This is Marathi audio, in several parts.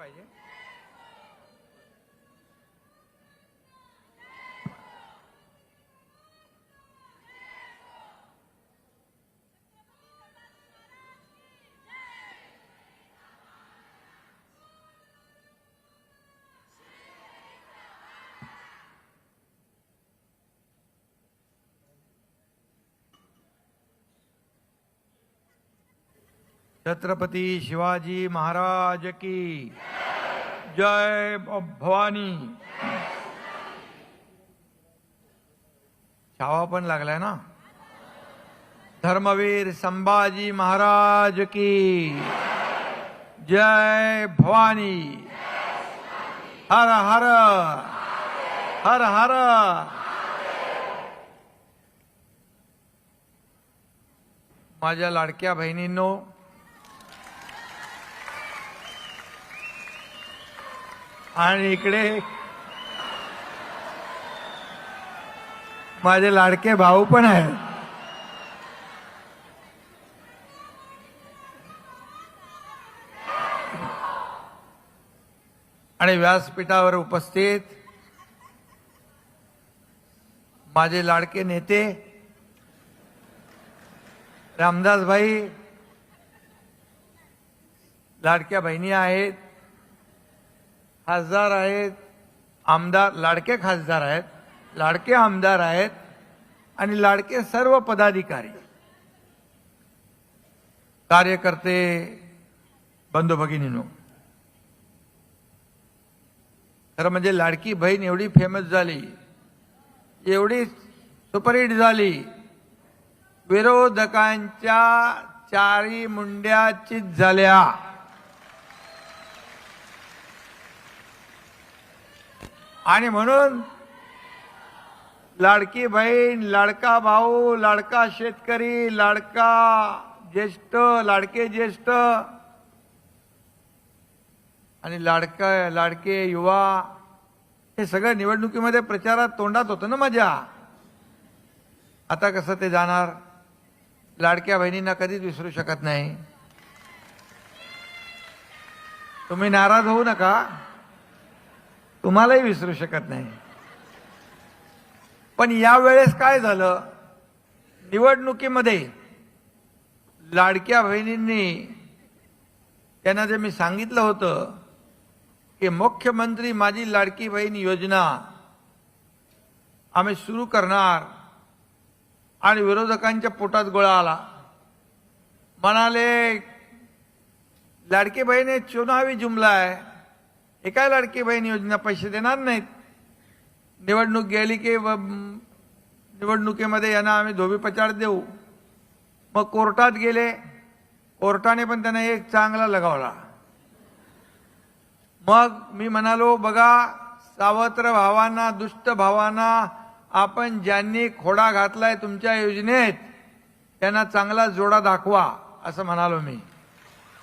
पाहिजे. छत्रपती शिवाजी महाराज की जय. भवानी. छावा पण लागलाय ना. धर्मवीर संभाजी महाराज की जय. भवानी. हर हर हर हर. माझ्या लाडक्या बहिणींनो, आणि इकडे माझे लाडके भाऊ पण आहेत. आणि व्यासपीठावर उपस्थित माझे लाडके नेते रामदास भाई, लाडक्या बहिणी आहेत, खासदार आहेत, आमदार, लाडके खासदार आहेत, लाडके आमदार आहेत, आणि लाडके सर्व पदाधिकारी, कार्यकर्ते, बंधू भगिनींनो. खरं म्हणजे लाडकी बहीण एवढी फेमस झाली, एवढी सुपरहिट झाली, विरोधकांच्या चारी मुंड्या चित झाल्या. आणि म्हणून लाडकी बहीण, लाडका भाऊ, लाडका शेतकरी, लाडका ज्येष्ठ, लाडके ज्येष्ठ आणि लाडके युवा, हे सगळं निवडणुकीमध्ये प्रचारात तोंडात होतं ना माझ्या. आता कसं ते जाणार. लाडक्या बहिणींना कधीच विसरू शकत नाही. तुम्ही नाराज होऊ नका, तुम्हालाही विसरू शकत नाही. पण यावेळेस काय झालं, निवडणुकीमध्ये लाडक्या बहिणींनी, त्यांना जे मी सांगितलं होतं की मुख्यमंत्री माझी लाडकी बहीण योजना आम्ही सुरू करणार, आणि विरोधकांच्या पोटात गोळा आला. म्हणाले लाडकी बहीण हे चुनावी जुमला आहे, हे काय लाडकी बहीण योजना पैसे देणार नाहीत. निवडणूक गेली की निवडणुकीमध्ये यांना आम्ही धोबीपछाड देऊ. मग कोर्टात गेले, कोर्टाने पण त्यांना एक चांगला लगावला. मग मी म्हणालो, बघा सावत्र भावांना, दुष्ट भावांना, आपण ज्यांनी खोडा घातलाय तुमच्या योजनेत त्यांना चांगला जोडा दाखवा, असं म्हणालो मी.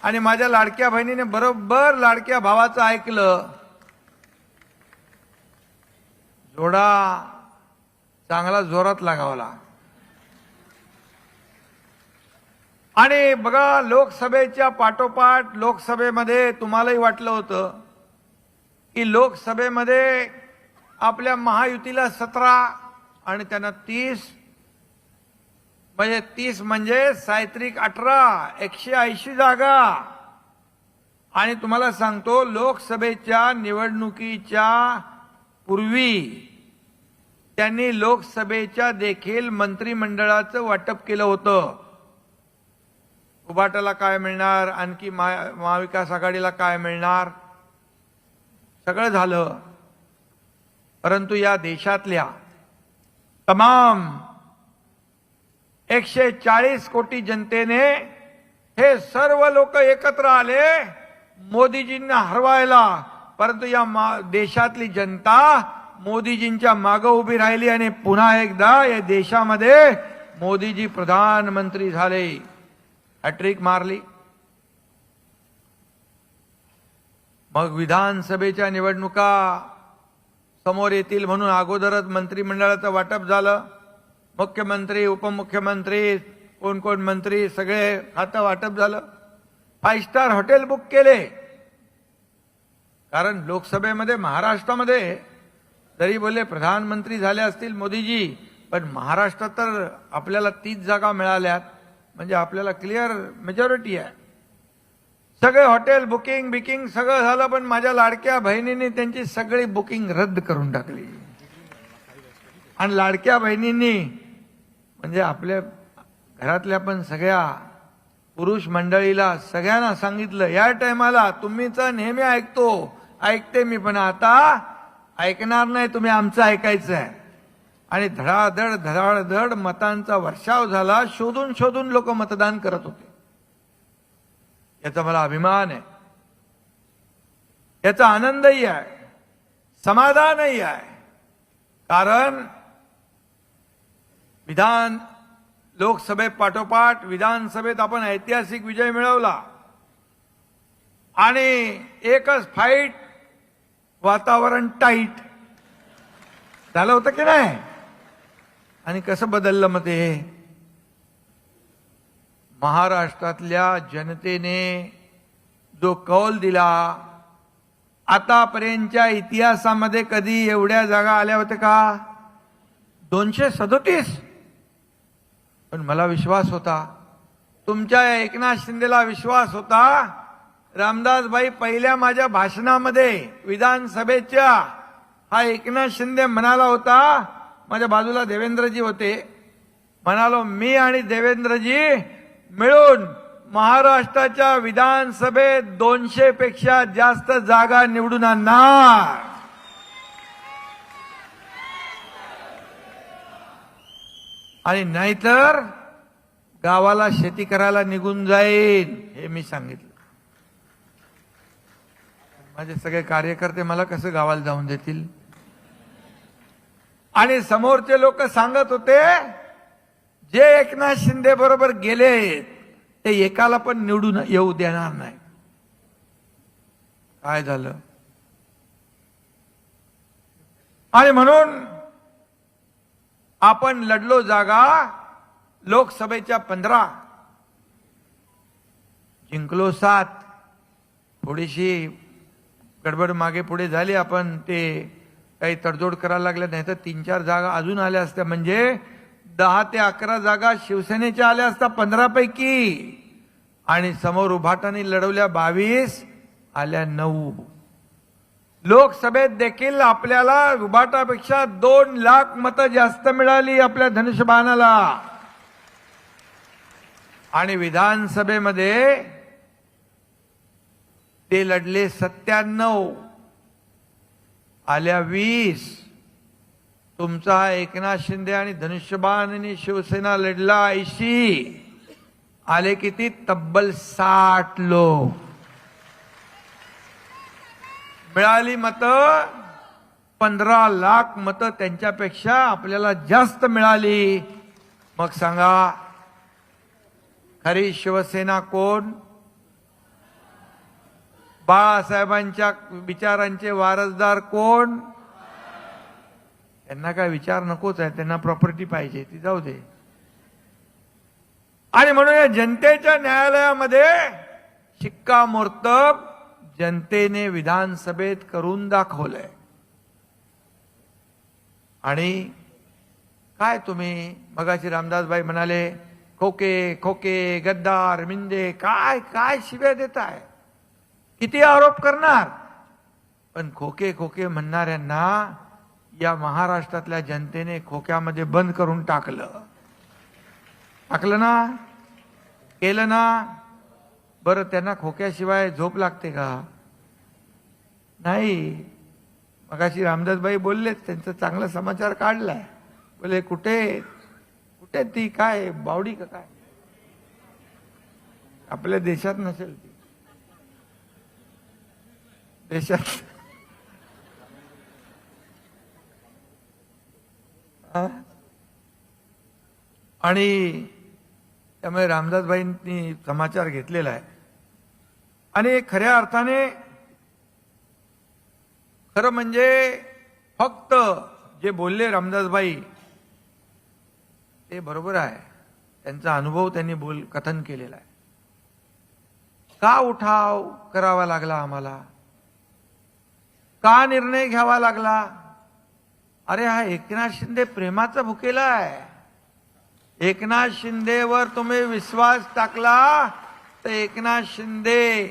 आणि माझ्या लाडक्या बहिणीने बरोबर लाडक्या भावाचं ऐकलं. जोडा चांगला जोरात लगावला. आणि बघा, लोकसभेच्या पाठोपाठ लोकसभेमध्ये तुम्हालाही वाटलं होतं की लोकसभेमध्ये आपल्या महायुतीला 17 आणि त्यांना 30, म्हणजे 30 म्हणजे सायत्रिक 18, 180 जागा. आणि तुम्हाला सांगतो, लोकसभेच्या निवडणुकीच्या पूर्वी त्यांनी लोकसभेच्या देखील मंत्रिमंडळाचं वाटप केलं होतं. उभाटाला काय मिळणार, आणखी महाविकास आघाडीला काय मिळणार, सगळं झालं. परंतु या देशातल्या तमाम 140 कोटी जनतेने, हे सर्व लोक एकत्र आले मोदीजींना हरवायला. परंतु या देशातली जनता मोदीजींच्या मागे उभी राहिली आणि पुन्हा एकदा या देशामध्ये मोदीजी प्रधानमंत्री झाले. हॅट्रिक मारली. मग विधानसभेच्या निवडणुका समोर येतील म्हणून अगोदरच मंत्रिमंडळाचं वाटप झालं. मुख्यमंत्री, उपमुख्यमंत्री, कोण कोण मंत्री सगळे खातं वाटप झालं. 5 स्टार हॉटेल बुक केले. कारण लोकसभेमध्ये महाराष्ट्रामध्ये जरी बोलले प्रधानमंत्री झाले असतील मोदीजी, पण महाराष्ट्रात तर आपल्याला 30 जागा मिळाल्यात, म्हणजे आपल्याला क्लिअर मेजॉरिटी आहे. सगळे हॉटेल बुकिंग बिकिंग सगळं झालं, पण माझ्या लाडक्या बहिणींनी त्यांची सगळी बुकिंग रद्द करून टाकली. आणि लाडक्या बहिणींनी म्हणजे आपल्या घरातल्या पण सगळ्या पुरुष मंडळीला सगळ्यांना सांगितलं, या टायमाला तुम्हीच नेहमी ऐकते मी, पण आता ऐकणार नाही, तुम्ही आमचं ऐकायचं आहे. आणि धडाधड मतांचा वर्षाव झाला. शोधून शोधून लोक मतदान करत होते. याचा मला अभिमान आहे, याचा आनंदही आहे, समाधानही आहे. कारण लोकसभेपाठोपाठ विधानसभेत आपण ऐतिहासिक विजय मिळवला. आणि एकच फाईट, वातावरण टाईट झालं होतं की नाही. आणि कसं बदललं मग ते, महाराष्ट्रातल्या जनतेने जो कौल दिला, आतापर्यंतच्या इतिहासामध्ये कधी एवढ्या जागा आल्या होत्या का? 237. पण मला विश्वास होता, तुमच्या एकनाथ शिंदेला विश्वास होता. रामदासभाई पहिल्या माझ्या भाषणामध्ये विधानसभेच्या हा एकनाथ शिंदे म्हणाला होता, माझ्या बाजूला देवेंद्रजी होते, म्हणालो मी आणि देवेंद्रजी मिळून महाराष्ट्राच्या विधानसभेत 200 पेक्षा जास्त जागा निवडून आणणार. आणि नाहीतर गावाला शेती करायला निघून जाईन, हे मी सांगितलं. माझे सगळे कार्यकर्ते मला कसं गावाला जाऊन देतील. आणि समोरचे लोक सांगत होते, जे एकनाथ शिंदे बरोबर गेले ते एकाला पण निवडून येऊ देणार नाही. काय झालं? आणि म्हणून आपण लढलो जागा. लोकसभेच्या 15 जिंकलो 7. थोडीशी गडबड मागे पुढे झाली, आपण ते काही तडजोड करायला लागल्या, नाही तर 3-4 जागा अजून आल्या असत्या. म्हणजे 10 ते 11 जागा शिवसेनेच्या आल्या असत्या 15 पैकी. आणि समोर उभाटाने लढवल्या 22, आल्या 9. लोकसभेत देखील आपल्याला उभाटापेक्षा 2 लाख मतं जास्त मिळाली आपल्या धनुष्यबाणाला. आणि विधानसभेमध्ये ते लढले 97, आल्या 20. तुमचा एकनाथ शिंदे आणि धनुष्यबाण आणि शिवसेना लढला 80, आले किती? तब्बल 60 लोक. मिळाली मतं 15 लाख मतं त्यांच्यापेक्षा आपल्याला जास्त मिळाली. मग सांगा, खरी शिवसेना कोण? बाळासाहेबांच्या विचारांचे वारसदार कोण? त्यांना काय विचार नकोच आहे, त्यांना प्रॉपर्टी पाहिजे, ती जाऊ दे. आणि म्हणून या जनतेच्या न्यायालयामध्ये शिक्कामोर्तब जनतेने विधानसभेत करून दाखवलंय. आणि काय तुम्ही मगाशी रामदासभाई म्हणाले, खोके खोके गद्दार मिंदे, काय काय शिव्या देताय, किती आरोप करणार. पण खोके खोके म्हणणाऱ्यांना या महाराष्ट्रातल्या जनतेने खोक्यामध्ये बंद करून टाकलं ना, केलं ना. बरं, त्यांना खोक्याशिवाय झोप लागते का? नाही. मगाशी रामदासभाई बोलले, त्यांचा चांगला समाचार काढलाय. बोले कुठे ती काय बावडी का काय? आपल्या देशात नसेल ती, देशात. आणि त्यामुळे रामदासभाईंनी समाचार घेतलेला आहे. आणि खऱ्या अर्थाने खरं म्हणजे फक्त जे बोलले रामदासभाई ते बरोबर आहे. त्यांचा अनुभव त्यांनी कथन केलेला आहे. का उठाव करावा लागला आम्हाला? का निर्णय घ्यावा लागला? अरे हा एकनाथ शिंदे प्रेमाचा भुकेला आहे. एकनाथ शिंदेवर तुम्ही विश्वास टाकला तर एकनाथ शिंदे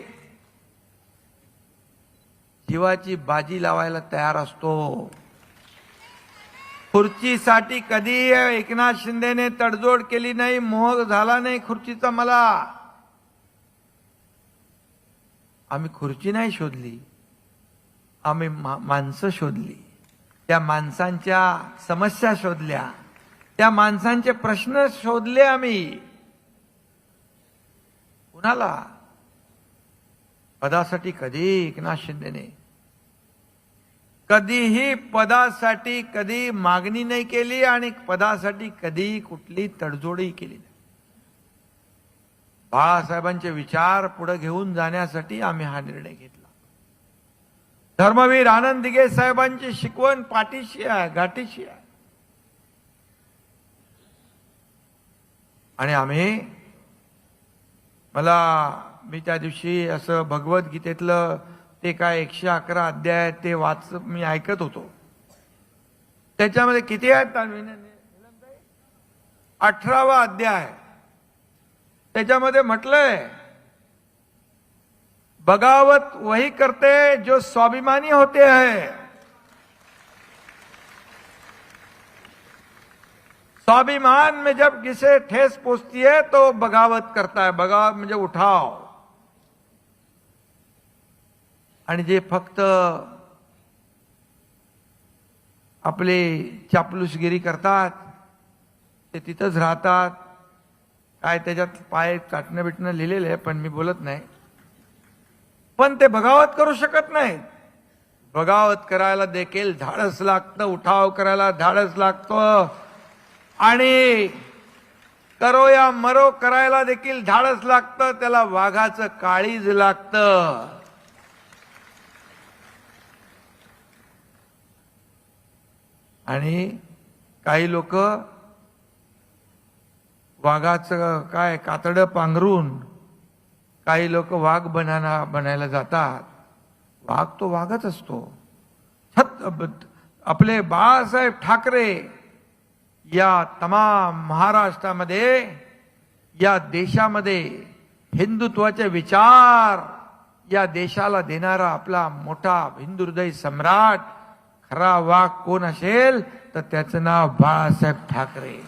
जीवाची बाजी लावायला तयार असतो. खुर्चीसाठी कधी एकनाथ शिंदेने तडजोड केली नाही, मोह झाला नाही खुर्चीचा मला. आम्ही खुर्ची नाही शोधली, आम्ही माणसं शोधली. त्या माणसांच्या समस्या शोधल्या, त्या माणसांचे प्रश्न शोधले आम्ही. कुणाला? पदासाठी कधी एकनाथ शिंदेने कधीही पदासाठी कधी मागणी नाही केली आणि पदासाठी कधी कुठली तडजोडही केली नाही. बाळासाहेबांचे विचार पुढे घेऊन जाण्यासाठी आम्ही हा निर्णय घेतला. धर्मवीर आनंद दिघे साहेबांची शिकवण पाठीशी आहे, गाठीशी आहे. आणि मी त्या दिवशी असं भगवद्गीतेतलं ते काय 111 अध्याय ते मी ऐकत होतो. त्याच्यामध्ये किती आहेत? 18वा अध्याय. त्याच्यामध्ये म्हटलंय, बगावत वही करते जो स्वाभिमानी होते हैं. स्वाभिमान में जब किसे ठेस पहुंचती है तो बगावत करता है. बगावत म्हणजे उठाव. आणि जे फक्त आपले चापलूसगिरी करतात ते तिथंच राहतात. काय त्याच्यात पाय चाटणं बिटणं लिहिलेलं आहे, पण मी बोलत नाही. पण ते बगावत करू शकत नाहीत. बगावत करायला देखील धाडस लागतं, उठाव करायला धाडस लागतं. आणि करो या मरो करायला देखील धाडस लागतं. त्याला वाघाचं काळीज लागतं. आणि काही लोक वाघाचं काय कातडं पांघरून काही लोक वाघ बनायला जातात. वाघ तो वाघच असतो. आपले बाळासाहेब ठाकरे या तमाम महाराष्ट्रामध्ये, या देशामध्ये हिंदुत्वाचे विचार या देशाला देणारा आपला मोठा हिंदू हृदय सम्राट खरा वाघ कोण असेल तर त्याचं नाव बाळासाहेब ठाकरे.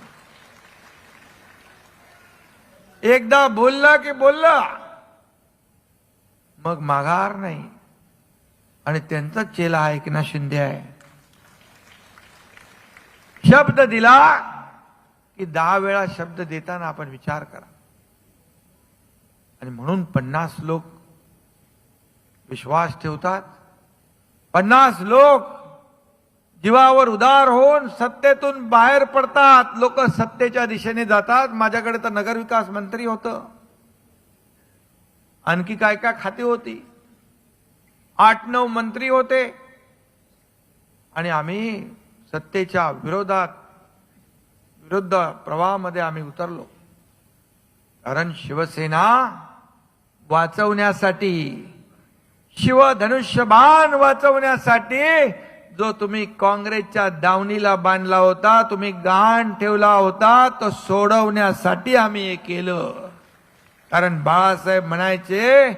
एकदा बोलला की बोलला, मग माघार नाही. आणि त्यांचाच चेला हा एकनाथ शिंदे आहे. शब्द दिला की 10 वेळा शब्द देताना आपण विचार करा. आणि म्हणून 50 लोक विश्वास ठेवतात. 50 लोक जीवावर उदार होऊन सत्तेतून बाहेर पडतात. लोक सत्तेच्या दिशेने जातात. माझ्याकडे तर नगरविकास मंत्री होतं, आणखी काय काय खाती होती, 8-9 मंत्री होते. आणि आम्ही सत्तेच्या विरुद्ध प्रवाहामध्ये आम्ही उतरलो. कारण शिवसेना वाचवण्यासाठी, शिवधनुष्यबाण वाचवण्यासाठी जो तुम्ही काँग्रेसच्या दावणीला बांधला होता, तुम्ही गाण ठेवला होता, तो सोडवण्यासाठी आम्ही हे केलं. कारण बाळासाहेब म्हणायचे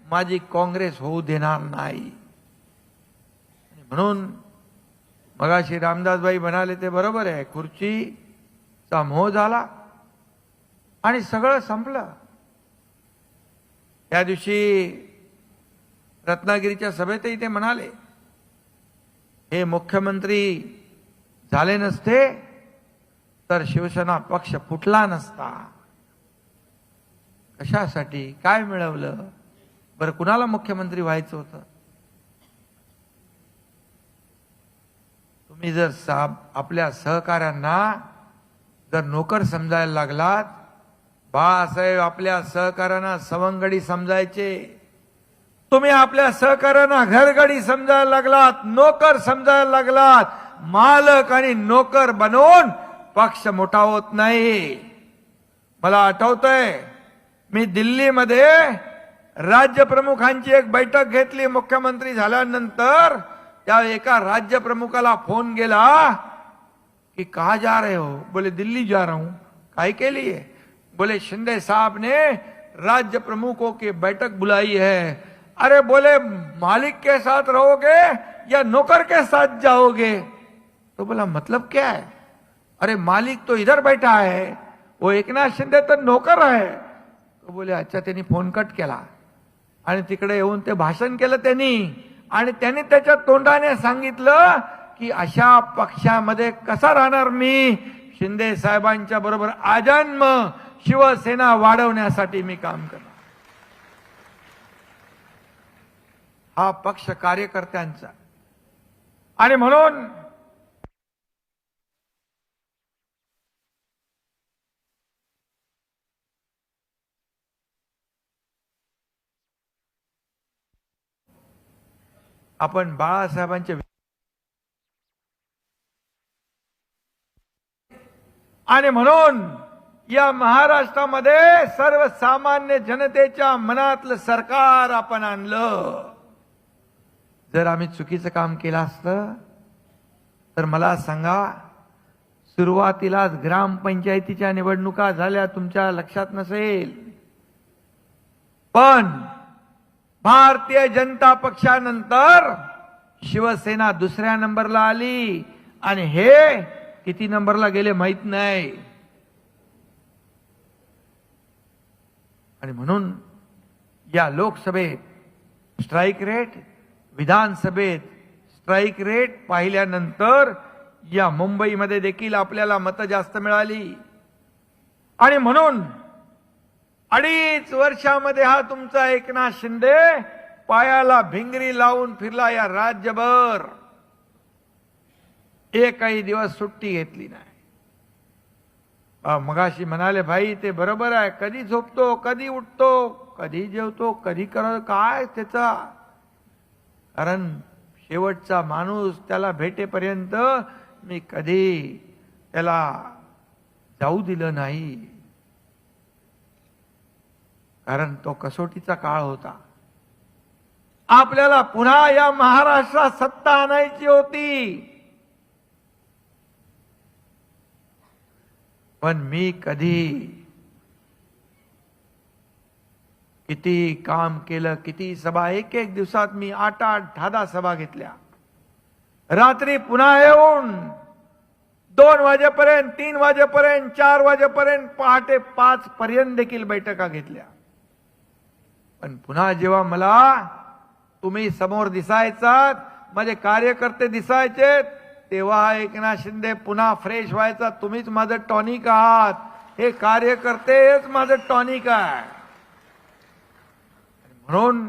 माझी काँग्रेस होऊ देणार नाही. म्हणून मगाशी रामदासबाई म्हणाले ते बरोबर आहे. खुर्चीचा मोह झाला आणि सगळं संपलं. त्या दिवशी रत्नागिरीच्या सभेतही ते म्हणाले, हे मुख्यमंत्री झाले नसते तर शिवसेना पक्ष फुटला नसता. कशासाठी? काय मिळवलं बरं? कुणाला मुख्यमंत्री व्हायचं होतं? तुम्ही जर आपल्या सहकाऱ्यांना जर नोकर समजायला लागलात, बाळासाहेब आपल्या सहकाऱ्यांना सवंगडी समजायचे. तुम्ही आपल्या सहकाऱ्यांना घरगडी समजायला लागलात, नोकर समजायला लागलात. मालक आणि नोकर बनवून पक्ष मोठा होत नाही. मला आठवतंय, मी दिल्लीमध्ये राज्य प्रमुखांची एक बैठक घेतली मुख्यमंत्री झाल्यानंतर. त्या एका राज्य प्रमुखाला फोन गेला कि कहाँ जा रहे हो? बोले दिल्ली जा रहा हूं। काय के लिए? बोले शिंदे साहब ने राज्य प्रमुखों की बैठक बुलाई है। अरे बोले मालिक के साथ रहोगे या नौकर के साथ जाओगे? तो बोला मतलब क्या है? अरे मालिक तो इधर बैठा है, वो एकनाथ शिंदे तर नौकर आहे। तो बोले अच्छा। त्यांनी फोन कट केला आणि तिकडे येऊन ते भाषण केलं त्यांनी, आणि त्यांनी त्याच्या तोंडाने सांगितलं की अशा पक्षामध्ये कसा राहणार मी? शिंदे साहेबांच्या बरोबर आजन्म शिवसेना वाढवण्यासाठी मी काम करणार। हा पक्ष कार्यकर्त्यांचा, आणि म्हणून आपण बाळासाहेबांचे आणि म्हणून या महाराष्ट्रामध्ये सर्वसामान्य जनतेच्या मनातलं सरकार आपण आणलं। जर आम्ही चुकीचं काम केलं असतं तर मला सांगा, सुरुवातीलाच ग्रामपंचायतीच्या निवडणुका झाल्या, तुमच्या लक्षात नसेल, पण भारतीय जनता पक्षानंतर शिवसेना दुसऱ्या नंबरला आली, आणि हे किती नंबरला गेले माहित नाही। आणि म्हणून या लोकसभेत स्ट्राइक रेट, विधानसभेत स्ट्राइक रेट पाहिल्यानंतर या मुंबईमध्ये देखील आपल्याला मतं जास्त मिळाली, आणि म्हणून 2.5 वर्षामध्ये हा तुमचा एकनाथ शिंदे पायाला भिंगरी लावून फिरला या राज्यभर, एकही दिवस सुट्टी घेतली नाही। मगाशी म्हणाले भाई ते बरोबर आहे, कधी झोपतो, कधी उठतो, कधी जेवतो, कधी करत काय त्याचा, कारण शेवटचा माणूस त्याला भेटेपर्यंत मी कधी त्याला जाऊ दिलं नाही, कारण तो कसोटीचा काळ होता। आपल्याला पुन्हा या महाराष्ट्रात सत्ता आणायची होती, पण मी कधी किती काम केलं, किती सभा, एक दिवसात मी 8-8, 10-10 सभा घेतल्या। रात्री पुन्हा येऊन 2 वाजेपर्यंत, 3 वाजेपर्यंत, 4 वाजेपर्यंत, पहाटे 5 पर्यंत देखील बैठका घेतल्या। पण पुन्हा जेव्हा मला तुम्ही समोर दिसायचात, माझे कार्यकर्ते दिसायचे, तेव्हा एकनाथ शिंदे पुन्हा फ्रेश व्हायचा। तुम्हीच माझं टॉनिक आहात, हे कार्यकर्तेच माझं टॉनिक आहे। म्हणून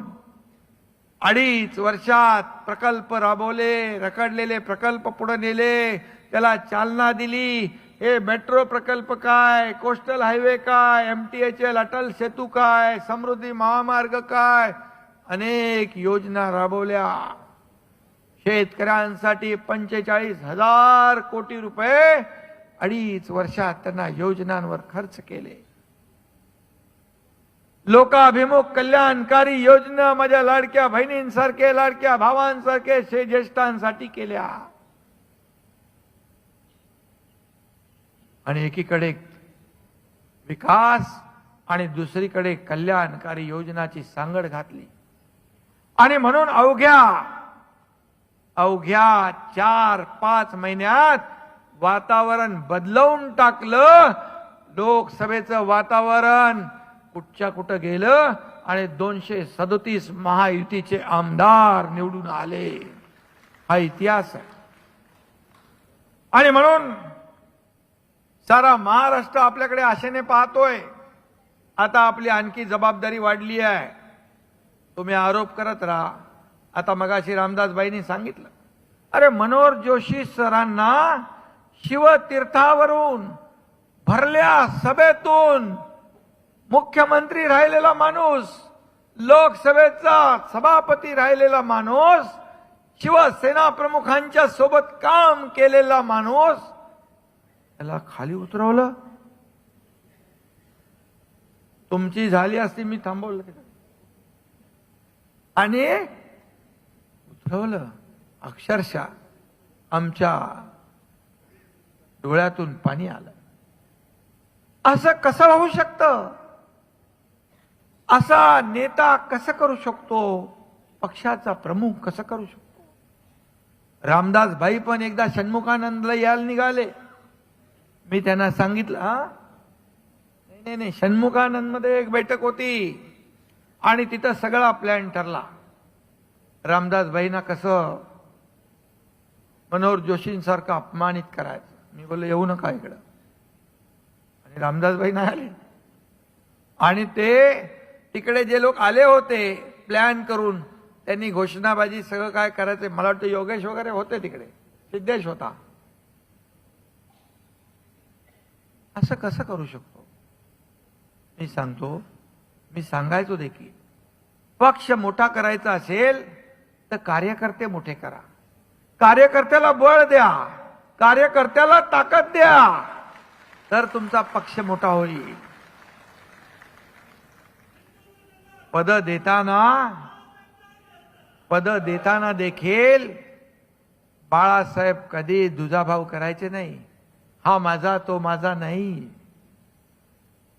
2.5 वर्षात प्रकल्प राबवले, रखडलेले प्रकल्प पुढे नेले, त्याला चालना दिली। हे मेट्रो प्रकल्प काय, कोस्टल हायवे काय, MTHL अटल सेतू काय, समृद्धी महामार्ग काय, अनेक योजना राबवल्या। शेतकऱ्यांसाठी 45,000 कोटी रुपये 2.5 वर्षात त्यांना योजनांवर खर्च केले। लोकाभिमुख कल्याणकारी योजना माझ्या लाडक्या बहिणींसारखे, लाडक्या भावांसारखे, ज्येष्ठांसाठी केल्या। आणि एकीकडे विकास आणि दुसरीकडे कल्याणकारी योजनाची सांगड घातली, आणि म्हणून अवघ्या 4-5 महिन्यात वातावरण बदलवून टाकलं। लोकसभेचं वातावरण कुठच्या कुठं गेलं, आणि 237 महायुतीचे आमदार निवडून आले। हा इतिहास आहे, आणि म्हणून सारा महाराष्ट्र आपल्याकडे आशेने पाहतोय। आता आपली आणखी जबाबदारी वाढली आहे। तुम्ही आरोप करत राहा। आता मगाशी रामदासबाईंनी सांगितलं, अरे मनोहर जोशी सरांना शिवतीर्थावरून भरल्या सभेतून मुख्यमंत्री राहिलेला माणूस, लोकसभेचा सभापती राहिलेला माणूस, शिवसेना प्रमुखांच्या सोबत काम केलेला माणूस, त्याला खाली उतरवलं। तुमची झाली असती मी थांबवलं, आणि उतरवलं। अक्षरशः आमच्या डोळ्यातून पाणी आलं. असं कसं होऊ शकतं? असा नेता कसं करू शकतो? पक्षाचा प्रमुख कसं करू शकतो? रामदास भाई पण एकदा षण्मुखानंदला यायला निघाले. मी त्यांना सांगितलं, नाही नाही, षण्मुखानंद मध्ये एक बैठक होती आणि तिथं सगळा प्लॅन ठरला. रामदास भाईंना कसं मनोहर जोशींसारखं अपमानित करायचं. मी बोललो येऊ नका इकडं. आणि रामदास भाई नाही आले. आणि ते तिकडे जे लोक आले होते प्लॅन करून, त्यांनी घोषणाबाजी सगळं काय करायचं, मला वाटतं योगेश वगैरे होते तिकडे, सिद्धेश होता. असं कसं करू शकतो? मी सांगतो, मी सांगायचो देखील, पक्ष मोठा करायचा असेल तर कार्यकर्ते मोठे करा. कार्यकर्त्याला बळ द्या, कार्यकर्त्याला ताकद द्या, तर तुमचा पक्ष मोठा होईल. पद देताना देखील बाळासाहेब कधी दुजाभाव करायचे नाही. हा माझा तो माझा नाही.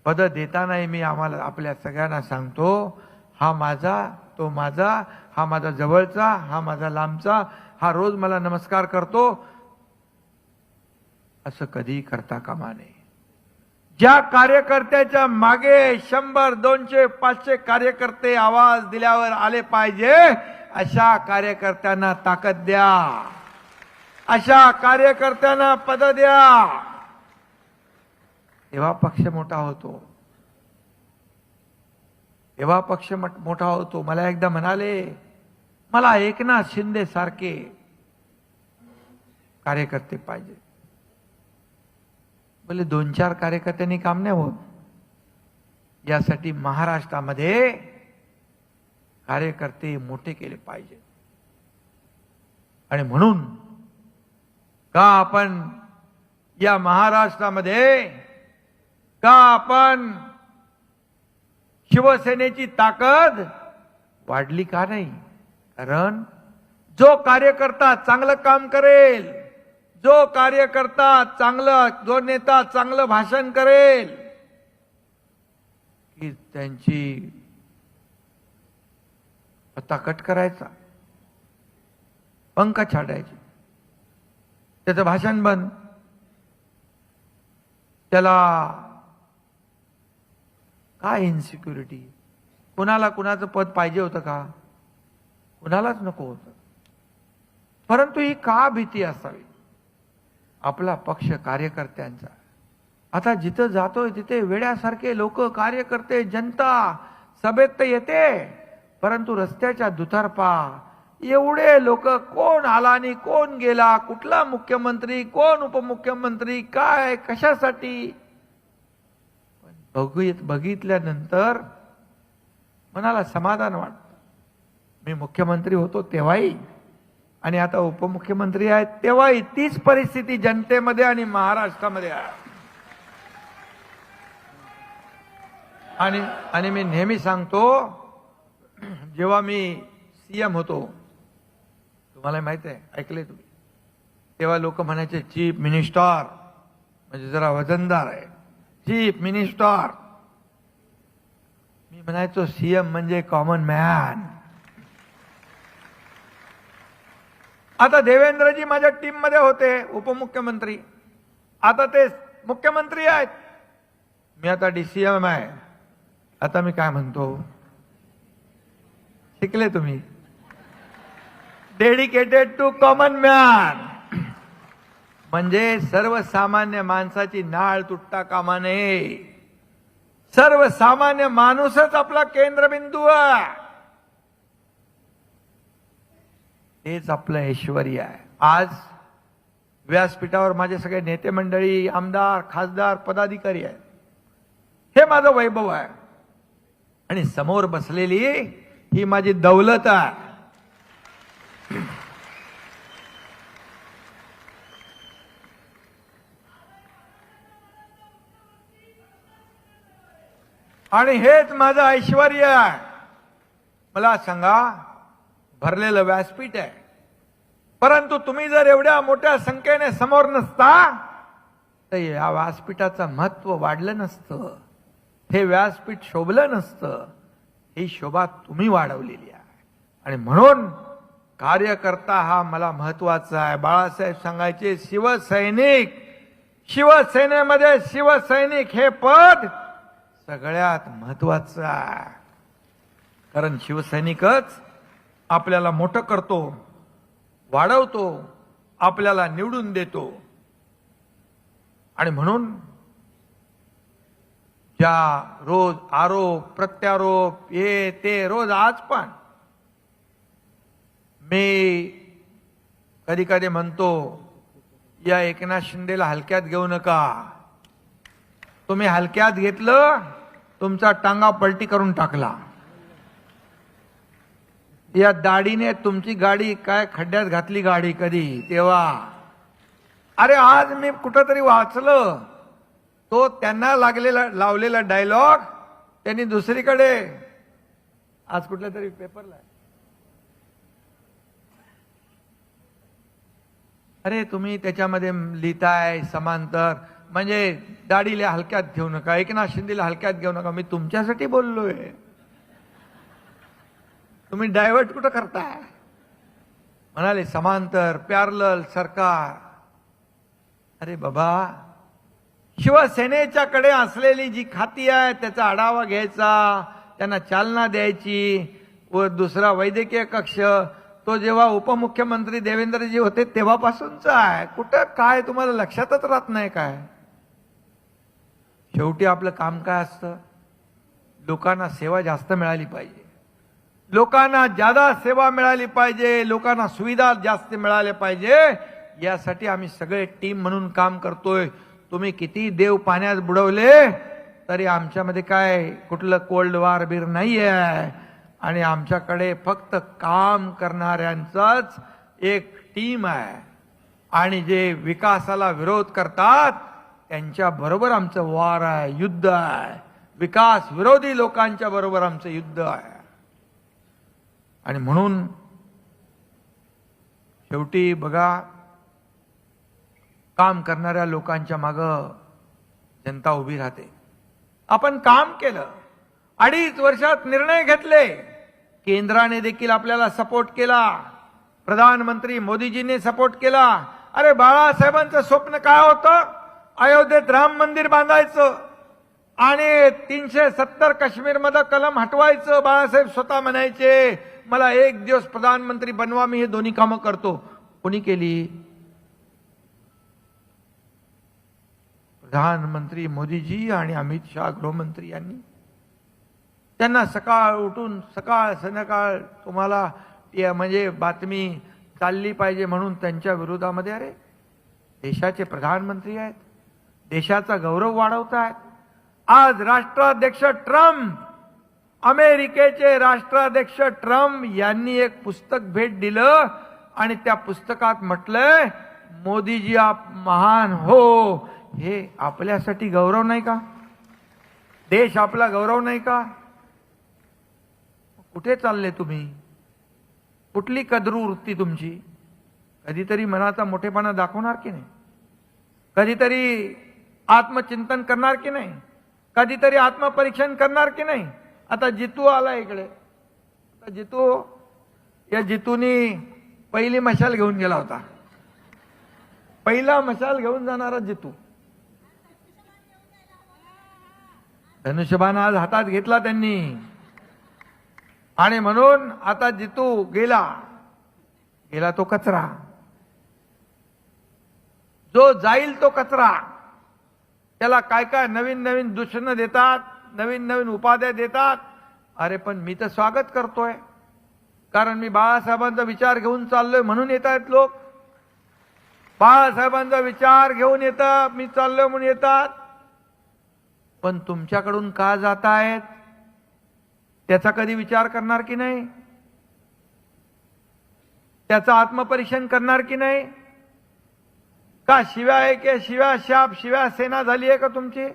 पद देतानाही मी आपल्या सगळ्यांना सांगतो, हा माझा तो माझा, हा माझा जवळचा, हा माझा लांबचा, हा रोज मला नमस्कार करतो, असं कधी करता कामा नये. ज्या कार्यकर्त्याच्या मागे 100, 200, 500 कार्यकर्ते आवाज दिल्यावर आले पाहिजे, अशा कार्यकर्त्यांना ताकद द्या, अशा कार्यकर्त्यांना पद द्या, तेव्हा पक्ष मोठा होतो. तेव्हा पक्ष मोठा होतो. मला एकदा म्हणाले, मला एकनाथ शिंदे सारखे कार्यकर्ते पाहिजे. बोले 2-4 कार्यकर्त्यांनी काम नाही होत. यासाठी महाराष्ट्रामध्ये कार्यकर्ते मोठे केले पाहिजे. आणि म्हणून का आपण या महाराष्ट्रामध्ये का आपण शिवसेनेची ताकद वाढली का नाही? कारण जो कार्यकर्ता चांगलं काम करेल, जो कार्यकर्ता चांगलं, जो नेता चांगलं भाषण करेल, की त्यांची पत्ता कट करायचा, पंख छाडायची, त्याचं भाषण बंद. त्याला काय इन्सिक्युरिटी? कुणाचं पद पाहिजे होतं का? कुणालाच नको होतं. परंतु ही का भीती असावी? आपला पक्ष कार्यकर्त्यांचा. आता जिथं जातोय तिथे वेड्यासारखे लोक, कार्यकर्ते, जनता सभेत तर येते, परंतु रस्त्याच्या दुतर्फा एवढे लोक, कोण आला आणि कोण गेला, कुठला मुख्यमंत्री, कोण उपमुख्यमंत्री, काय कशासाठी, बघितल्यानंतर मनाला समाधान वाटतं. मी मुख्यमंत्री होतो तेव्हाही आणि आता उपमुख्यमंत्री आहेत तेव्हाही तीच परिस्थिती जनतेमध्ये आणि महाराष्ट्रामध्ये आहे. आणि मी नेहमी सांगतो, जेव्हा मी सीएम होतो, तुम्हाला माहित आहे, ऐकले तुम्ही, तेव्हा लोक म्हणायचे चीफ मिनिस्टर म्हणजे जरा वजनदार आहे, चीफ मिनिस्टर. मी म्हणायचो सीएम म्हणजे कॉमन मॅन. आता देवेंद्रजी माझ्या टीम मध्ये होते उपमुख्यमंत्री, आता ते मुख्यमंत्री आहेत, मी आता डीसीएम आहे. आता मी काय म्हणतो, शिकले तुम्ही, डेडिकेटेड टू कॉमन मॅन, म्हणजे सर्वसामान्य माणसाची नाळ तुटता कामा नये. सर्वसामान्य माणूसच आपला केंद्रबिंदू आहे. हेच आपलं ऐश्वर्य आहे. आज व्यासपीठावर माझे सगळे नेते मंडळी, आमदार, खासदार, पदाधिकारी आहेत. हे माझं वैभव आहे आणि समोर बसलेली ही माझी दौलत आहे. आणि हेच माझं ऐश्वर्य आहे. मला सांगा, भरलेलं व्यासपीठ आहे, परंतु तुम्ही जर एवढ्या मोठ्या संख्येने समोर नसता तर या व्यासपीठाचं महत्व वाढलं नसतं, हे व्यासपीठ शोभलं नसतं. ही शोभा तुम्ही वाढवलेली आहे. आणि म्हणून कार्यकर्ता हा मला महत्वाचा आहे. बाळासाहेब सांगायचे शिवसैनिक, शिवसेनेमध्ये शिवसैनिक हे पद सगळ्यात महत्वाचं आहे. कारण शिवसैनिकच आपल्याला मोठं करतो, वाढवतो, आपल्याला निवडून देतो. आणि म्हणून ज्या रोज आरोप प्रत्यारोप हे ते रोज, आज पण मी कधी कधी म्हणतो या एकनाथ शिंदेला हलक्यात घेऊ नका. तुम्ही हलक्यात घेतलं, तुमचा टांगा पलटी करून टाकला. या दाढीने तुमची गाडी काय खड्ड्यात घातली गाडी कधी तेव्हा. अरे आज मी कुठंतरी वाचलं, तो त्यांना लावलेला डायलॉग त्यांनी दुसरीकडे आज कुठल्या तरी पेपरला, अरे तुम्ही त्याच्यामध्ये लिहिताय समांतर, म्हणजे दाढीला हलक्यात घेऊ नका, एकनाथ शिंदेला हलक्यात घेऊ नका. मी तुमच्यासाठी बोललोय, तुम्ही डायव्हर्ट कुठं करताय. म्हणाले समांतर पॅरलल सरकार. अरे बाबा, शिवसेनेच्याकडे असलेली जी खाती आहे त्याचा आढावा घ्यायचा, त्यांना चालना द्यायची. व दुसरा वैद्यकीय कक्ष तो जेव्हा उपमुख्यमंत्री देवेंद्रजी होते तेव्हापासूनचा आहे. कुठं काय तुम्हाला लक्षातच राहत नाही काय. शेवटी आपलं काम काय असतं, लोकांना सेवा जास्त मिळाली पाहिजे, लोकांना ज्यादा सेवा मिळाली पाहिजे, लोकांना सुविधा जास्त मिळाल्या पाहिजे. यासाठी आम्ही सगळे टीम म्हणून काम करतोय. तुम्ही किती देव पाण्यात बुडवले तरी आमच्यामध्ये काय कुठलं कोल्ड वॉर बीर नाहीये. आणि आमच्याकडे फक्त काम करणाऱ्यांचाच एक टीम आहे. आणि जे विकासाला विरोध करतात त्यांच्या बरोबर आमचं वॉर आहे, युद्ध आहे. विकास विरोधी लोकांच्या बरोबर आमचं युद्ध आहे. आणि म्हणून शेवटी बघा, काम करणाऱ्या लोकांच्या मागं जनता उभी राहते. आपण काम केलं, 2.5 वर्षात निर्णय घेतले, केंद्राने देखील आपल्याला सपोर्ट केला, प्रधानमंत्री मोदीजींनी सपोर्ट केला. अरे बाळासाहेबांचं स्वप्न काय होतं, अयोध्येत राम मंदिर बांधायचं आणि 370 काश्मीरमध्ये कलम हटवायचं. बाळासाहेब स्वतः म्हणायचे मला एक दिवस प्रधानमंत्री बनवा, मी हे दोन्ही कामं करतो. कोणी केली? प्रधानमंत्री मोदीजी आणि अमित शहा गृहमंत्री यांनी. त्यांना सकाळ उठून सकाळ संध्याकाळ तुम्हाला म्हणजे बातमी चालली पाहिजे म्हणून त्यांच्या विरोधामध्ये, अरे देशाचे प्रधानमंत्री आहेत, देशाचा गौरव वाढवतायत. आज राष्ट्राध्यक्ष ट्रम्प, अमेरिकेचे राष्ट्राध्यक्ष ट्रम्प यांनी एक पुस्तक भेट दिलं आणि त्या पुस्तकात म्हटलंय मोदीजी आप महान हो. हे आपल्यासाठी गौरव नाही का? देश आपला गौरव नाही का? कुठे चालले तुम्ही? कुठली कदरू वृत्ती तुमची? कधीतरी मनाचा मोठेपणा दाखवणार की नाही? कधीतरी आत्मचिंतन करणार की नाही? कधीतरी आत्मपरीक्षण करणार की नाही? आता जितू आला इकडे, आता जितू, या जितूनी पहिली मशाल घेऊन गेला होता. पहिला मशाल घेऊन जाणारा जितू, धनुष्यबाण आज हातात घेतला त्यांनी. आणि म्हणून आता जितू गेला तो कचरा. जो जाईल तो कचरा. त्याला काय काय नवीन नवीन दूषणं देतात, नवीन नवीन उपाध्या देतात. अरे पण मी तर स्वागत करतोय, कारण मी बाळासाहेबांचा विचार घेऊन चाललोय म्हणून येत आहेत लोक. बाळासाहेबांचा विचार घेऊन येतात, मी चाललोय म्हणून येतात. पण तुमच्याकडून का जात आहेत त्याचा कधी विचार करणार की नाही? त्याचं आत्मपरीक्षण करणार की नाही? का शिव्या आहे की शिव्या शाप, शिव्या सेना झाली आहे का तुमची?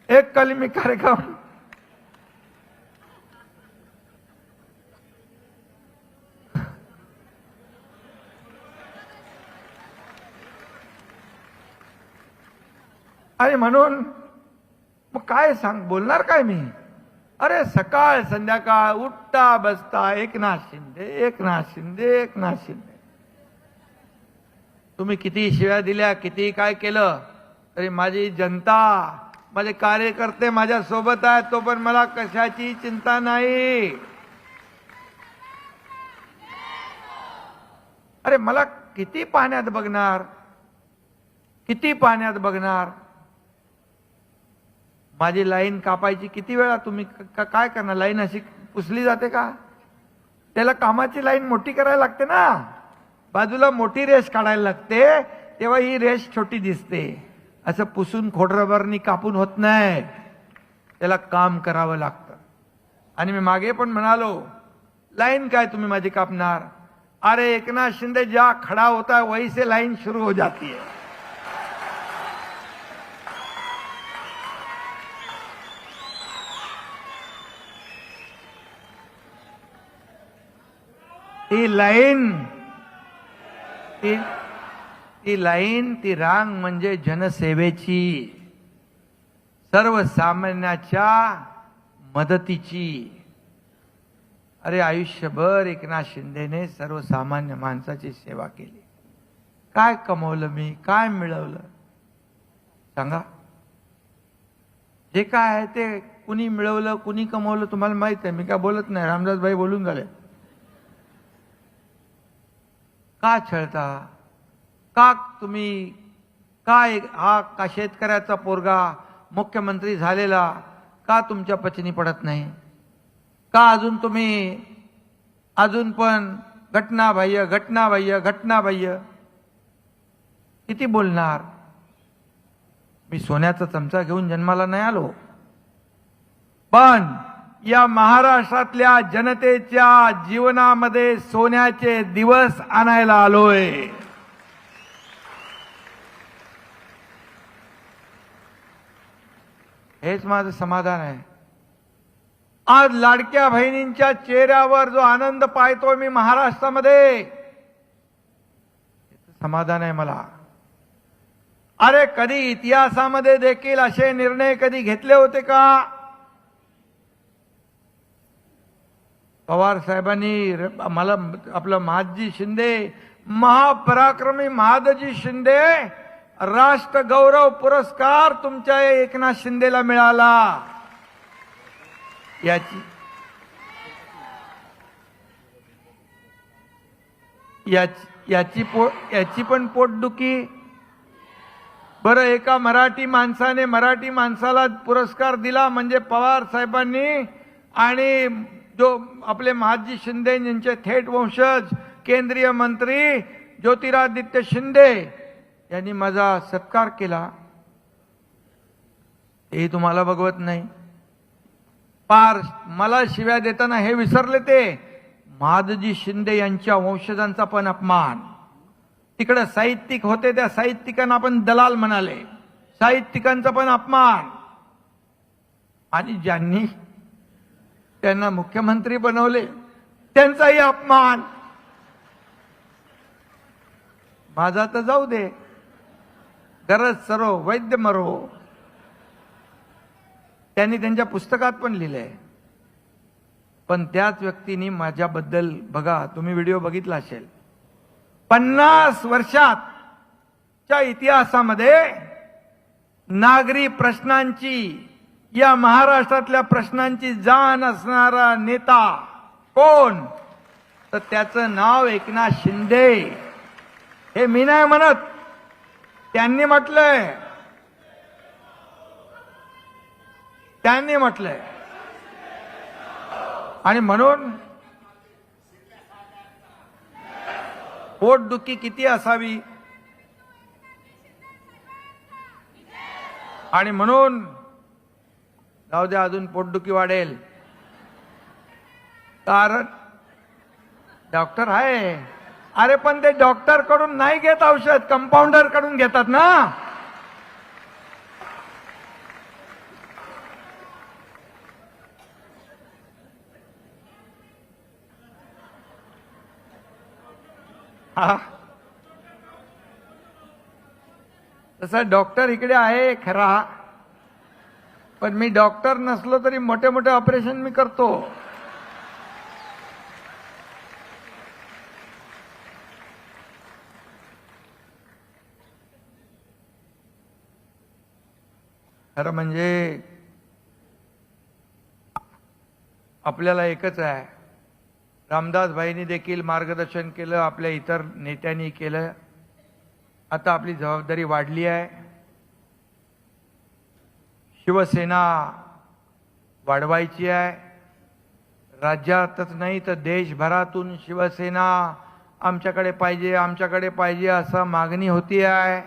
एक कलमी कार्यक्रम आणि म्हणून मग काय बोलणार काय मी? अरे सकाळ संध्याकाळ उठता बसता एकनाथ शिंदे, एकनाथ शिंदे, एकनाथ शिंदे. तुम्ही किती शिव्या दिल्या, किती काय केलं तरी माझी जनता, माझे कार्यकर्ते माझ्या सोबत आहेत, तो पण मला कशाची चिंता नाही. अरे मला किती पाण्यात बघणार, किती पाण्यात बघणार? माझी लाईन कापायची किती वेळा तुम्ही काय करणार? लाईन अशी पुसली जाते का? त्याला कामाची लाईन मोठी करायला लागते ना, बाजूला मोठी रेष काढायला लागते, तेव्हा ही रेष छोटी दिसते. असं पुसून खोडरबरनी कापून होत नाही, त्याला काम करावं लागतं. आणि मी मागे पण म्हणालो, लाईन काय तुम्ही माझी कापणार? अरे एकनाथ शिंदे ज्या खड़ा होता है वहीं से लाइन शुरू हो जाती है. ती रांग म्हणजे जनसेवेची, सर्वसामान्याच्या मदतीची. अरे आयुष्यभर एकनाथ शिंदेने सर्वसामान्य माणसाची सेवा केली. काय कमवलं मी, काय मिळवलं सांगा? जे काय आहे ते कुणी मिळवलं, कुणी कमवलं तुम्हाला माहित आहे. मी काय बोलत नाही, रामदास भाई बोलून झाले. का छळता? का तुम्ही काय हा शेतकऱ्याचा पोरगा मुख्यमंत्री झालेला का तुमच्या पचनी पडत नाही? का अजून तुम्ही अजून पण घटनाबाह्य घटनाबाह्य घटनाबाह्य किती बोलणार? मी सोन्याचा चमचा घेऊन जन्माला नाही आलो, पण या महाराष्ट्रातल्या जनतेच्या जीवनामध्ये सोन्याचे दिवस आणायला आलोय. हेच माझं समाधान आहे. आज लाडक्या बहिणींच्या चेहऱ्यावर जो आनंद पाहतोय मी महाराष्ट्रामध्ये, समाधान आहे मला. अरे कधी इतिहासामध्ये देखील असे निर्णय कधी घेतले होते का? पवार साहेबांनी मला आपलं महादजी शिंदे, महापराक्रमी महादजी शिंदे राष्ट्र गौरव पुरस्कार तुमच्या एकनाथ शिंदेला मिळाला. याची पण पोटदुखी. बरं, एका मराठी माणसाने मराठी माणसाला पुरस्कार दिला म्हणजे पवार साहेबांनी आणि जो आपले महादजी शिंदे यांचे थेट वंशज केंद्रीय मंत्री ज्योतिरादित्य शिंदे यांनी माझा सत्कार केला. हे तुम्हाला बघवत नाही. पार मला शिव्या देताना हे विसरले ते महादजी शिंदे यांच्या वंशजांचा पण अपमान. तिकडे साहित्यिक होते, त्या साहित्यिकांना आपण दलाल म्हणाले, साहित्यिकांचा पण अपमान. आणि ज्यांनी त्यांना मुख्यमंत्री बनवले त्यांचाही अपमान. माझा तर जाऊ दे, गरज सरो वैद्य मरो, त्यांनी त्यांच्या पुस्तकात पण लिहिलंय. पण त्याच व्यक्तींनी माझ्याबद्दल बघा, तुम्ही व्हिडिओ बघितला असेल, 50 वर्षाच्या इतिहासामध्ये नागरी प्रश्नांची, या महाराष्ट्रातल्या प्रश्नांची जाण असणारा नेता कोण? तर त्याचं नाव एकनाथ शिंदे. हे मी नाही म्हणत, त्यांनी म्हटलंय, त्यांनी म्हटलंय. आणि म्हणून पोटदुखी किती असावी. आणि म्हणून जाऊ द्या, अजून पोटदुखी वाढेल, कारण डॉक्टर आहे. अरे पण ते डॉक्टर कडून नाही घेत औषध, कंपाऊंडर कडून घेतात ना. तसा डॉक्टर इकडे आहे खरा, पण मी डॉक्टर नसलो तरी मोठे मोठे ऑपरेशन मी करतो. खरं म्हणजे आपल्याला एकच आहे, रामदास भाईंनी देखील मार्गदर्शन केलं, आपल्या इतर नेत्यांनी केलं. आता आपली जबाबदारी वाढली आहे. शिवसेना वाढवायची आहे. राज्यातच नाही तर देशभरातून शिवसेना आमच्याकडे पाहिजे, आमच्याकडे पाहिजे असं मागणी होती आहे.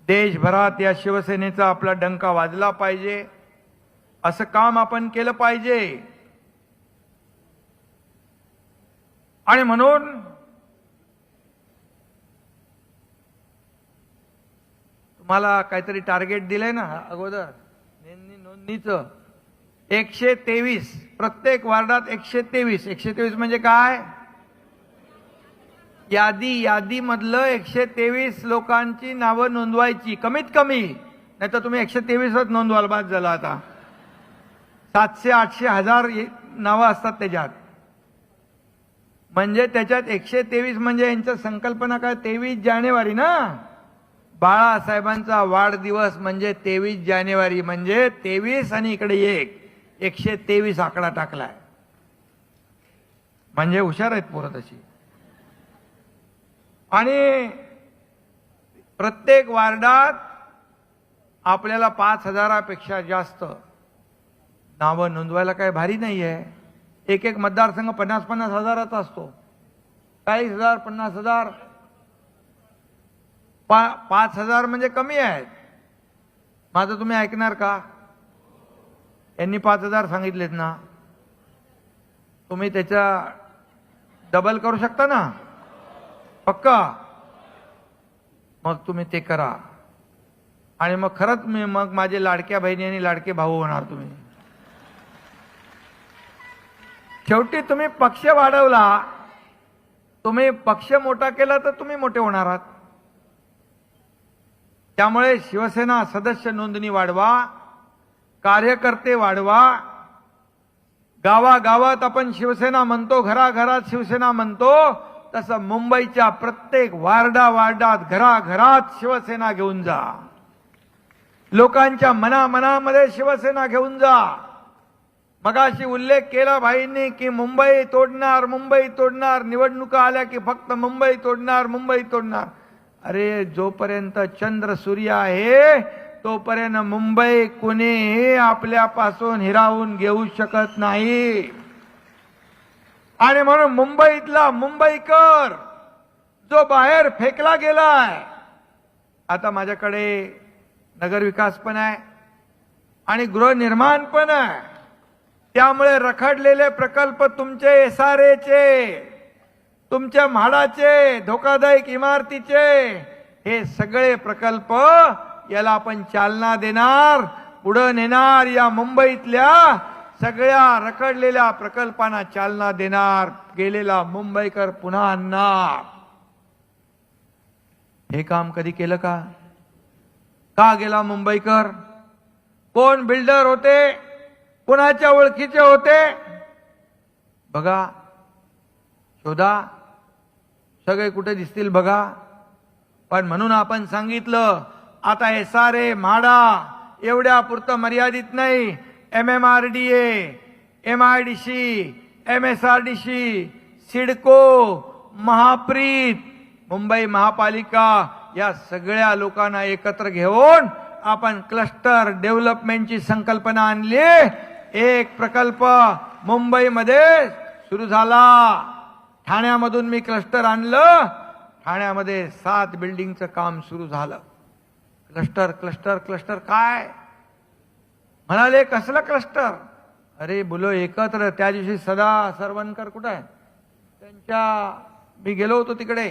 देशभरात या शिवसेनेचा आपला डंका वाजला पाहिजे, असं काम आपण केलं पाहिजे. आणि म्हणून तुम्हाला काहीतरी टार्गेट दिलंय ना अगोदर नोंदणीचं, 123 प्रत्येक वार्डात 123. 123 म्हणजे काय? यादी मधलं 123 लोकांची नावं नोंदवायची कमीत कमी. नाही तर तुम्ही 123च नोंदवाल, बाद झाला. आता 700, 800, 1000 नावं असतात त्याच्यात. म्हणजे त्याच्यात 123 म्हणजे यांच्या संकल्पना काय? 23 जानेवारी ना, बाळासाहेबांचा वाढदिवस म्हणजे 23 जानेवारी. म्हणजे 23 आणि इकडे 123 आकडा टाकलाय. म्हणजे हुशार आहेत पोरं तशी. आणि प्रत्येक वार्डात आपल्याला 5000पेक्षा जास्त नावं नोंदवायला काय भारी नाहीये. एक एक मतदारसंघ 50-50 हजाराचा असतो. 40,000, 50,000, 5,000 म्हणजे कमी आहेत. माझं तुम्ही ऐकणार का? यांनी 5,000 सांगितलेत ना, तुम्ही त्याच्या डबल करू शकता ना, पक्का. मग तुम्ही ते करा. आणि मग खरंच मग माझे लाडक्या बहिणी आणि लाडके भाऊ होणार तुम्ही. शेवटी तुम्ही पक्ष वाढवला, तुम्ही पक्ष मोठा केला तर तुम्ही मोठे होणार आहात. त्यामुळे शिवसेना सदस्य नोंदणी वाढवा, कार्यकर्ते वाढवा. गावागावात आपण शिवसेना म्हणतो, घराघरात शिवसेना म्हणतो, तसं मुंबईच्या प्रत्येक वार्डात घराघरात शिवसेना घेऊन जा. लोकांच्या मनामध्ये शिवसेना घेऊन जा. मगाशी उल्लेख केला भाईंनी की मुंबई तोडणार, मुंबई तोडणार, निवडणुका आल्या की फक्त मुंबई तोडणार, मुंबई तोडणार. अरे जोपर्यंत चंद्र सूर्य आहे तोपर्यंत मुंबई कुणीही आपल्यापासून हिरावून घेऊ शकत नाही. आणि म्हणून मुंबईतला मुंबईकर जो बाहेर फेकला गेलाय, आता माझ्याकडे नगरविकास पण आहे आणि गृहनिर्माण पण आहे. त्यामुळे रखडलेले प्रकल्प तुमचे एसआरएचे, तुमच्या म्हाडाचे, धोकादायक इमारतीचे, हे सगळे प्रकल्प याला आपण चालना देणार, पुढे नेणार. या मुंबईतल्या सगळ्या रखडलेल्या प्रकल्पांना चालना देणार. गेलेला मुंबईकर पुन्हा आणणार. हे काम कधी केलं का? का गेला मुंबईकर? कोण बिल्डर होते? कोणाच्या ओळखीचे होते? बघा, शोधा, सगळे कुठे दिसतील बघा. पण म्हणून आपण सांगितलं आता एसआरए, म्हाडा एवढ्या पुरतं मर्यादित नाही. MMRDA, MIDC, MSRDC, CIDCO, Mahapreet, Mumbai महापालिका या सगळ्या लोकांना एकत्र घेऊन आपण क्लस्टर डेव्हलपमेंटची संकल्पना आणली. एक प्रकल्प मुंबईमध्ये सुरू झाला. ठाण्यामधून मी क्लस्टर आणलं. ठाण्यामध्ये 7 बिल्डिंगचं काम सुरू झालं. क्लस्टर क्लस्टर क्लस्टर काय म्हणाले? कसलं क्लस्टर? अरे बोलो एकत्र. त्या दिवशी सदा सरवणकर कुठे आहे? त्यांच्या मी गेलो होतो तिकडे.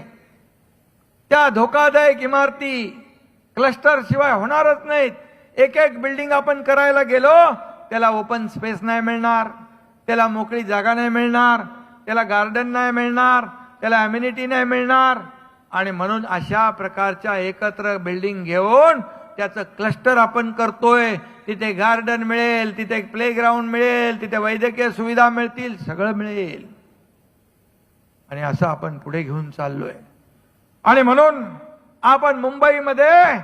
त्या धोकादायक इमारती क्लस्टर शिवाय होणारच नाहीत. एक एक बिल्डिंग आपण करायला गेलो, त्याला ओपन स्पेस नाही मिळणार, त्याला मोकळी जागा नाही मिळणार, त्याला गार्डन नाही मिळणार, त्याला अम्युनिटी नाही मिळणार. आणि म्हणून अशा प्रकारच्या एकत्र बिल्डिंग घेऊन त्याचं क्लस्टर आपण करतोय. तिथे गार्डन मिळेल, तिथे प्लेग्राऊंड मिळेल, तिथे वैद्यकीय सुविधा मिळतील, सगळं मिळेल. आणि असं आपण पुढे घेऊन चाललोय. आणि म्हणून आपण मुंबईमध्ये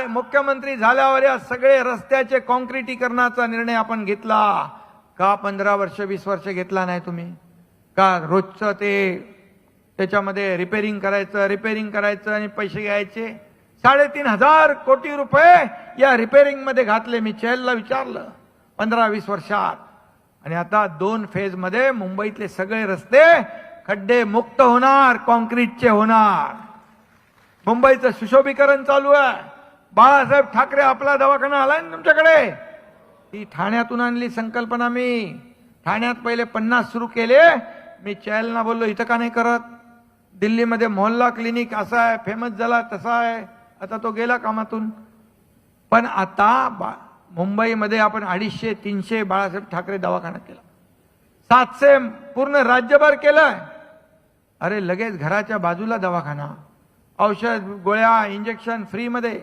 मुख्यमंत्री झाल्यावर या सगळे रस्त्याचे कॉन्क्रिटीकरणाचा निर्णय आपण घेतला. का 15 वर्ष 20 वर्ष घेतला नाही तुम्ही? का रोजचं त्याच्यामध्ये रिपेरिंग करायचं आणि पैसे घ्यायचे? 3,500 कोटी रुपये या रिपेरिंग मध्ये घातले. मी चेलला विचारलं 15-20 वर्षात. आणि आता 2 फेज मध्ये मुंबईतले सगळे रस्ते खड्डे मुक्त होणार, कॉन्क्रीटचे होणार. मुंबईचं सुशोभीकरण चालू आहे. बाळासाहेब ठाकरे आपला दवाखाना आलाय ना तुमच्याकडे? ती ठाण्यातून आणली संकल्पना. मी ठाण्यात पहिले 50 सुरू केले. मी चेलना बोललो इथं का नाही करत? दिल्लीमध्ये मोहल्ला क्लिनिक असा आहे, फेमस झाला तसा आहे. आता तो गेला कामातून. पण आता मुंबईमध्ये आपण 250-300 बाळासाहेब ठाकरे दवाखाना केला. 700 पूर्ण राज्यभर केलंय. अरे लगेच घराच्या बाजूला दवाखाना, औषध गोळ्या इंजेक्शन फ्री मध्ये.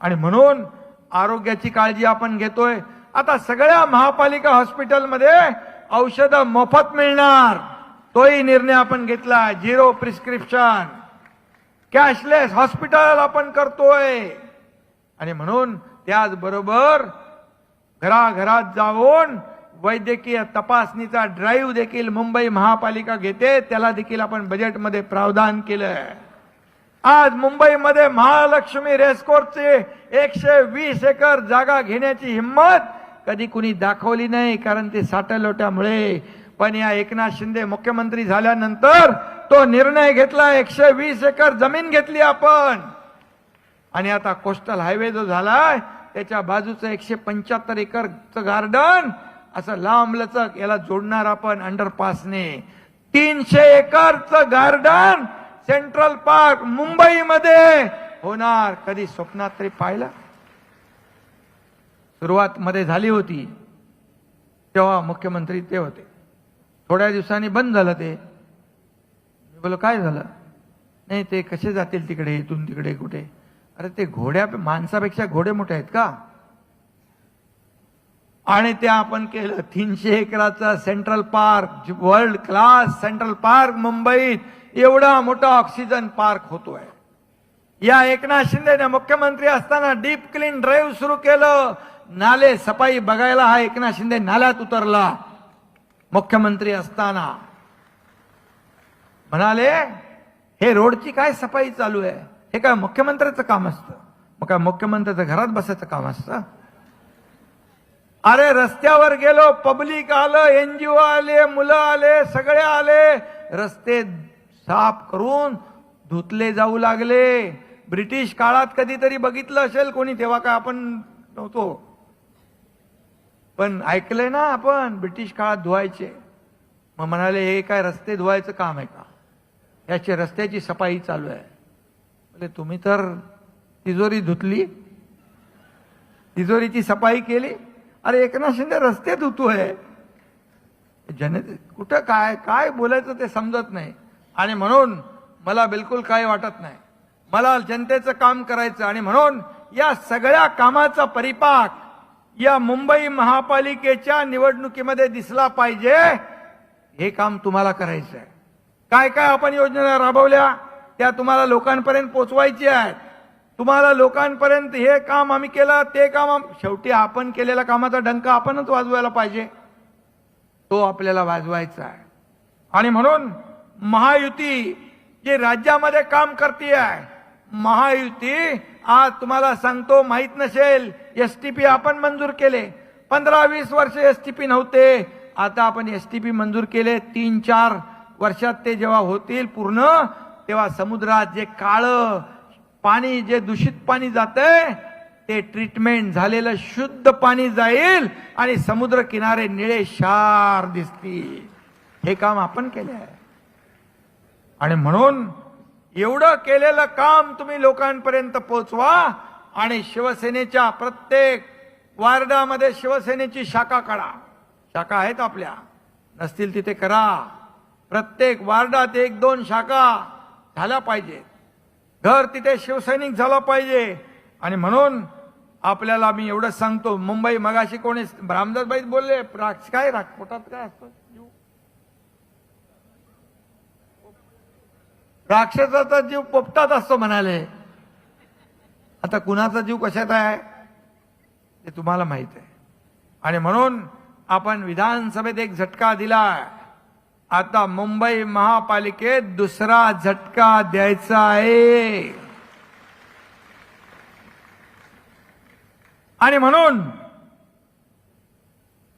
आणि म्हणून आरोग्याची काळजी आपण घेतोय. आता सगळ्या महापालिका हॉस्पिटलमध्ये औषधं मोफत मिळणार, तोही निर्णय आपण घेतला. 0 प्रिस्क्रिप्शन, कॅशलेस हॉस्पिटल आपण करतोय. आणि म्हणून त्याचबरोबर घराघरात जाऊन वैद्यकीय तपासणीचा ड्राईव्ह देखील मुंबई महापालिका घेते. त्याला देखील आपण बजेटमध्ये प्रावधान केलंय. आज मुंबईमध्ये महालक्ष्मी रेसकोर्सचे 120 एकर जागा घेण्याची हिंमत कधी कुणी दाखवली नाही, कारण ते साठलोट्यामुळे. पण या एकनाथ शिंदे मुख्यमंत्री झाल्यानंतर तो निर्णय घेतला. 120 एकर जमीन घेतली आपण. आणि आता कोस्टल हायवे जो झालाय त्याच्या बाजूचं 175 एकरचं गार्डन असं लांबलचक याला जोडणार आपण अंडरपासने. 300 एकरचं गार्डन सेंट्रल पार्क मुंबईमध्ये होणार. कधी स्वप्नात तरी पाहिलं? सुरुवात मध्ये झाली होती तेव्हा मुख्यमंत्री ते होते. थोड्या दिवसांनी बंद झालं ते. मी बोललो काय झालं? नाही ते कसे जातील तिकडे, इथून तिकडे कुठे? अरे ते माणसापेक्षा घोडे मोठे आहेत का? आणि ते आपण केलं. 300 एकराचा central park, world class central park मुंबईत. एवढा मोठा ऑक्सिजन पार्क होतोय. या एकनाथ शिंदेने मुख्यमंत्री असताना डीप क्लीन ड्राईव्ह सुरू केलं. नाले सफाई बघायला हा एकनाथ शिंदे नाल्यात उतरला मुख्यमंत्री असताना. म्हणाले हे रोडची काय सफाई चालू आहे? हे काय मुख्यमंत्र्याचं काम असतं? मग काय मुख्यमंत्र्याचं घरात बसायचं काम असतं? अरे रस्त्यावर गेलो, पब्लिक आलं, एनजीओ आले, मुलं आले, सगळे आले. रस्ते साफ करून धुतले जाऊ लागले. ब्रिटिश काळात कधीतरी बघितलं असेल कोणी, तेव्हा काय आपण नव्हतो. पण ऐकलंय ना आपण, ब्रिटिश काळात धुवायचे. मग म्हणाले हे काय रस्ते धुवायचं काम आहे का? याची रस्त्याची सफाई चालू आहे. म्हणजे तुम्ही तर तिजोरी धुतली, तिजोरीची सफाई केली. अरे एकनाथ शिंदे रस्ते धुतोय. कुठं काय काय बोलायचं ते समजत नाही. आणि म्हणून मला बिलकुल काही वाटत नाही. मला जनतेचं काम करायचं. आणि म्हणून या सगळ्या कामाचा परिपाक या मुंबई महापालिकेच्या निवडणुकीमध्ये दिसला पाहिजे. हे काम तुम्हाला करायचं आहे. काय काय आपण योजना राबवल्या त्या तुम्हाला लोकांपर्यंत पोहोचवायची आहेत. तुम्हाला लोकांपर्यंत हे काम आम्ही केलं, ते काम शेवटी आपण केलेल्या कामाचा डंका आपणच वाजवायला पाहिजे. तो आपल्याला वाजवायचा आहे. आणि म्हणून महायुती जे राज्यामध्ये काम करते आहे, महायुती आज तुम्हाला सांगतो, माहित नसेल, एसटीपी आपण मंजूर केले. 15-20 वर्ष एसटीपी नव्हते. आता आपण एसटीपी मंजूर केले. 3-4 वर्षात ते जेव्हा होतील पूर्ण, तेव्हा समुद्रात जे काळं पाणी, जे दूषित पाणी जातंय, ते ट्रीटमेंट झालेलं शुद्ध पाणी जाईल आणि समुद्र किनारे निळे शार दिसतील. हे काम आपण केले आहे. आणि म्हणून एवढं केलेलं काम तुम्ही लोकांपर्यंत पोहोचवा. आणि शिवसेनेच्या प्रत्येक वार्डामध्ये शिवसेनेची शाखा काढा. शाखा आहेत आपल्या, नसतील तिथे करा. प्रत्येक वार्डात 1-2 शाखा झाल्या पाहिजेत. घर तिथे शिवसैनिक झाला पाहिजे. आणि म्हणून आपल्याला मी एवढंच सांगतो, मुंबई मगाशी कोणी रामदासबाई बोलले, काय पोटात काय असतं, राक्षसाचा जीव पोपटात असतो म्हणाले. आता कुणाचा जीव कशात आहे ते तुम्हाला माहित आहे. आणि म्हणून आपण विधानसभेत एक झटका दिला, आता मुंबई महापालिकेत दुसरा झटका द्यायचा आहे. आणि म्हणून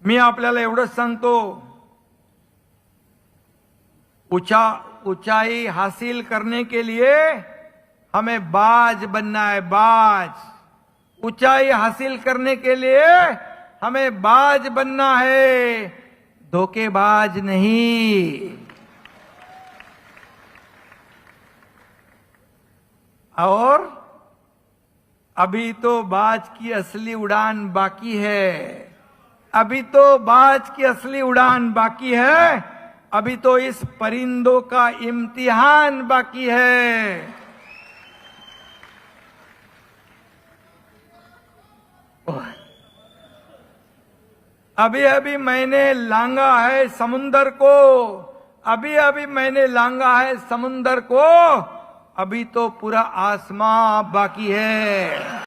मी आपल्याला एवढंच सांगतो, ऊंचाई हासिल करने के लिए हमें बाज बनना है, बाज. ऊंचाई हासिल करने के लिए हमें बाज बनना है, धोखेबाज नहीं. और अभी तो बाज की असली उड़ान बाकी है, अभी तो बाज की असली उड़ान बाकी है, अभी तो इस परिंदों का इम्तिहान बाकी है. अभी अभी मैंने लांगा है समुंदर को, अभी अभी मैंने लांगा है समुंदर को, अभी तो पूरा आसमां बाकी है.